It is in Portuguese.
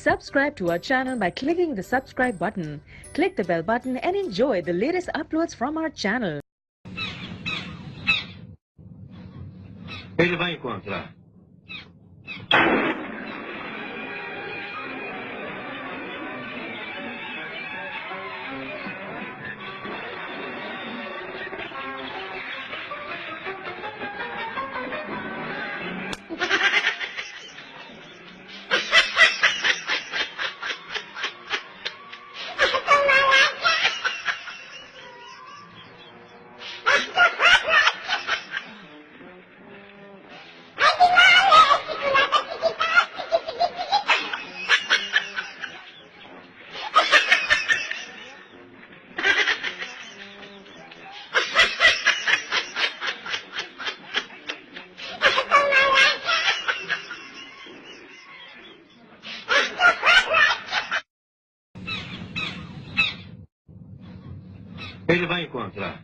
Subscribe to our channel by clicking the subscribe button. Click the bell button and enjoy the latest uploads from our channel. Ele vai encontrar. Ele vai encontrar.